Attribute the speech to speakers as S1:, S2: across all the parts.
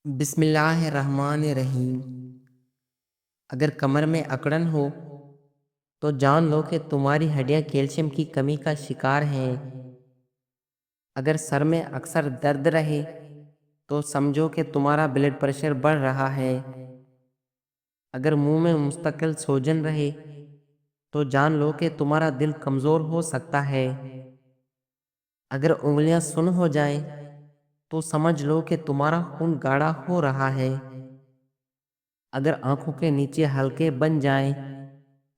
S1: بسم اللہ الرحمن الرحیم۔ اگر کمر میں اکڑن ہو تو جان لو کہ تمہاری ہڈیاں کیلشیم کی کمی کا شکار ہیں۔ اگر سر میں اکثر درد رہے تو سمجھو کہ تمہارا بلڈ پریشر بڑھ رہا ہے۔ اگر منہ میں مستقل سوجن رہے تو جان لو کہ تمہارا دل کمزور ہو سکتا ہے۔ اگر انگلیاں سن ہو جائیں تو سمجھ لو کہ تمہارا خون گاڑھا ہو رہا ہے۔ اگر آنکھوں کے نیچے ہلکے بن جائیں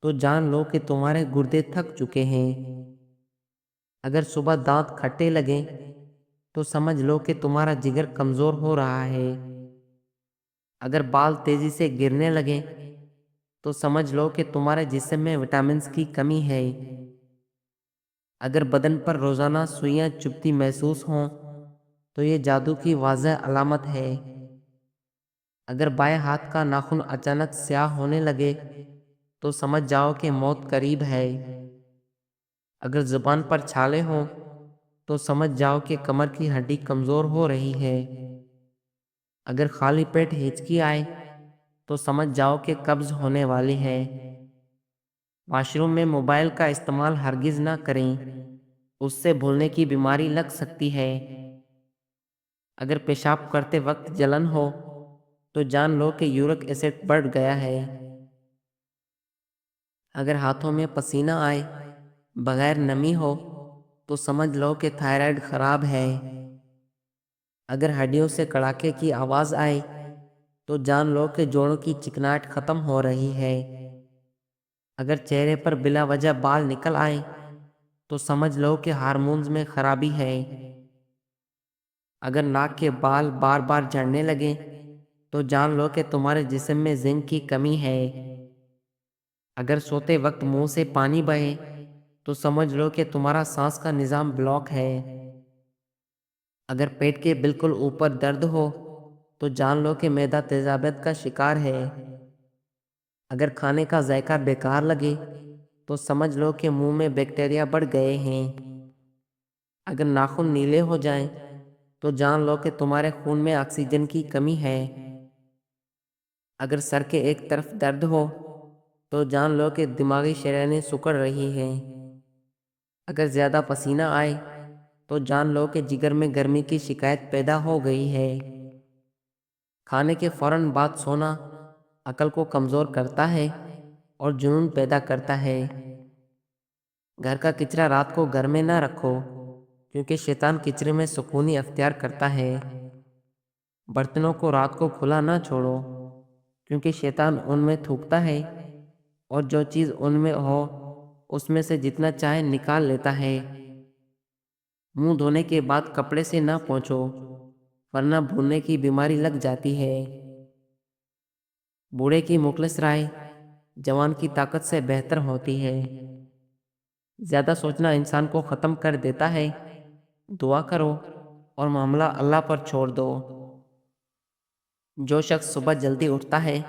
S1: تو جان لو کہ تمہارے گردے تھک چکے ہیں۔ اگر صبح دانت کھٹے لگیں تو سمجھ لو کہ تمہارا جگر کمزور ہو رہا ہے۔ اگر بال تیزی سے گرنے لگیں تو سمجھ لو کہ تمہارے جسم میں وٹامنز کی کمی ہے۔ اگر بدن پر روزانہ سوئیاں چبھتی محسوس ہوں تو یہ جادو کی واضح علامت ہے۔ اگر بائیں ہاتھ کا ناخن اچانک سیاہ ہونے لگے تو سمجھ جاؤ کہ موت قریب ہے۔ اگر زبان پر چھالے ہوں تو سمجھ جاؤ کہ کمر کی ہڈی کمزور ہو رہی ہے۔ اگر خالی پیٹ ہچکی آئے تو سمجھ جاؤ کہ قبض ہونے والی ہے۔ واش روم میں موبائل کا استعمال ہرگز نہ کریں، اس سے بھولنے کی بیماری لگ سکتی ہے۔ اگر پیشاب کرتے وقت جلن ہو تو جان لو کہ یورک ایسڈ بڑھ گیا ہے۔ اگر ہاتھوں میں پسینہ آئے بغیر نمی ہو تو سمجھ لو کہ تھائرائیڈ خراب ہے۔ اگر ہڈیوں سے کڑاکے کی آواز آئے تو جان لو کہ جوڑوں کی چکناہٹ ختم ہو رہی ہے۔ اگر چہرے پر بلا وجہ بال نکل آئیں تو سمجھ لو کہ ہارمونز میں خرابی ہے۔ اگر ناک کے بال بار بار جھڑنے لگیں تو جان لو کہ تمہارے جسم میں زنک کی کمی ہے۔ اگر سوتے وقت منہ سے پانی بہے تو سمجھ لو کہ تمہارا سانس کا نظام بلاک ہے۔ اگر پیٹ کے بالکل اوپر درد ہو تو جان لو کہ معدہ تیزابیت کا شکار ہے۔ اگر کھانے کا ذائقہ بیکار لگے تو سمجھ لو کہ منہ میں بیکٹیریا بڑھ گئے ہیں۔ اگر ناخن نیلے ہو جائیں تو جان لو کہ تمہارے خون میں آکسیجن کی کمی ہے۔ اگر سر کے ایک طرف درد ہو تو جان لو کہ دماغی شریانیں سکڑ رہی ہیں۔ اگر زیادہ پسینہ آئے تو جان لو کہ جگر میں گرمی کی شکایت پیدا ہو گئی ہے۔ کھانے کے فوراً بعد سونا عقل کو کمزور کرتا ہے اور جنون پیدا کرتا ہے۔ گھر کا کچرا رات کو گھر میں نہ رکھو کیونکہ شیطان کچرے میں سکونی اختیار کرتا ہے۔ برتنوں کو رات کو کھلا نہ چھوڑو کیونکہ شیطان ان میں تھوکتا ہے اور جو چیز ان میں ہو اس میں سے جتنا چاہے نکال لیتا ہے۔ منہ دھونے کے بعد کپڑے سے نہ پونچھو ورنہ بھولنے کی بیماری لگ جاتی ہے۔ بوڑھے کی مخلص رائے جوان کی طاقت سے بہتر ہوتی ہے۔ زیادہ سوچنا انسان کو ختم کر دیتا ہے۔ دعا کرو اور معاملہ اللہ پر چھوڑ دو۔ جو شخص صبح جلدی اٹھتا ہے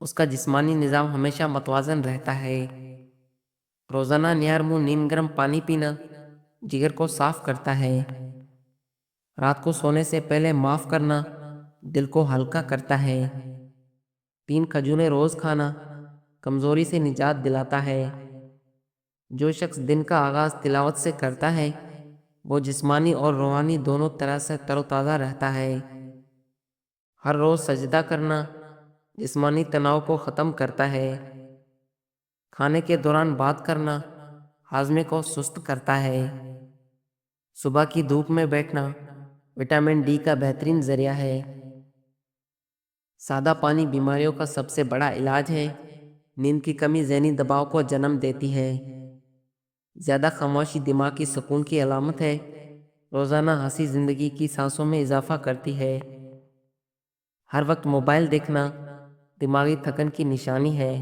S1: اس کا جسمانی نظام ہمیشہ متوازن رہتا ہے۔ روزانہ نیار منہ نیم گرم پانی پینا جگر کو صاف کرتا ہے۔ رات کو سونے سے پہلے معاف کرنا دل کو ہلکا کرتا ہے۔ 3 کھجوریں روز کھانا کمزوری سے نجات دلاتا ہے۔ جو شخص دن کا آغاز تلاوت سے کرتا ہے وہ جسمانی اور روحانی دونوں طرح سے تر و تازہ رہتا ہے۔ ہر روز سجدہ کرنا جسمانی تناؤ کو ختم کرتا ہے۔ کھانے کے دوران بات کرنا ہاضمے کو سست کرتا ہے۔ صبح کی دھوپ میں بیٹھنا وٹامن ڈی کا بہترین ذریعہ ہے۔ سادہ پانی بیماریوں کا سب سے بڑا علاج ہے۔ نیند کی کمی ذہنی دباؤ کو جنم دیتی ہے۔ زیادہ خاموشی دماغ کی سکون کی علامت ہے۔ روزانہ ہنسی زندگی کی سانسوں میں اضافہ کرتی ہے۔ ہر وقت موبائل دیکھنا دماغی تھکن کی نشانی ہے۔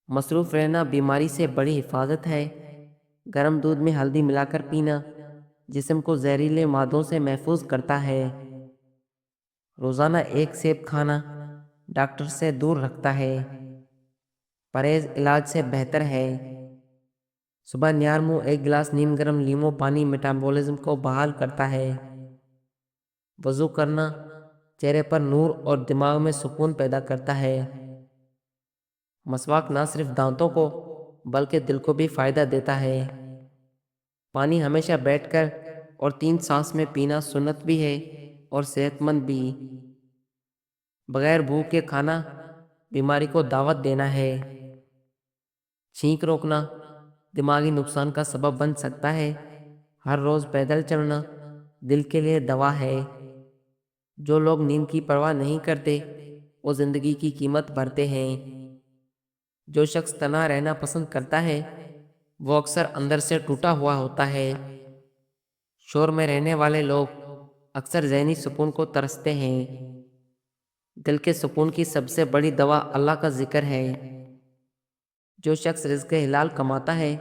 S1: مصروف رہنا بیماری سے بڑی حفاظت ہے۔ گرم دودھ میں ہلدی ملا کر پینا جسم کو زہریلے مادوں سے محفوظ کرتا ہے۔ روزانہ 1 سیب کھانا ڈاکٹر سے دور رکھتا ہے۔ پرہیز علاج سے بہتر ہے۔ صبح نیار منہ 1 گلاس نیم گرم لیموں پانی میٹابولزم کو بحال کرتا ہے۔ وضو کرنا چہرے پر نور اور دماغ میں سکون پیدا کرتا ہے۔ مسواک نہ صرف دانتوں کو بلکہ دل کو بھی فائدہ دیتا ہے۔ پانی ہمیشہ بیٹھ کر اور 3 سانس میں پینا سنت بھی ہے اور صحت مند بھی۔ بغیر بھوک کے کھانا بیماری کو دعوت دینا ہے۔ چھینک روکنا دماغی نقصان کا سبب بن سکتا ہے۔ ہر روز پیدل چلنا دل کے لیے دوا ہے۔ جو لوگ نیند کی پرواہ نہیں کرتے وہ زندگی کی قیمت بھرتے ہیں۔ جو شخص تنہا رہنا پسند کرتا ہے وہ اکثر اندر سے ٹوٹا ہوا ہوتا ہے۔ شور میں رہنے والے لوگ اکثر ذہنی سکون کو ترستے ہیں۔ دل کے سکون کی سب سے بڑی دوا اللہ کا ذکر ہے۔ جو شخص رزق حلال کماتا ہے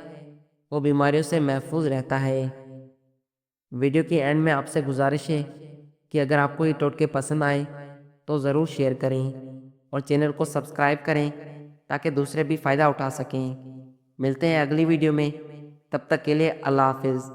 S1: وہ بیماریوں سے محفوظ رہتا ہے۔ ویڈیو کے اینڈ میں آپ سے گزارش ہے کہ اگر آپ کو یہ ٹوٹکے پسند آئے تو ضرور شیئر کریں اور چینل کو سبسکرائب کریں تاکہ دوسرے بھی فائدہ اٹھا سکیں۔ ملتے ہیں اگلی ویڈیو میں، تب تک کے لیے اللہ حافظ۔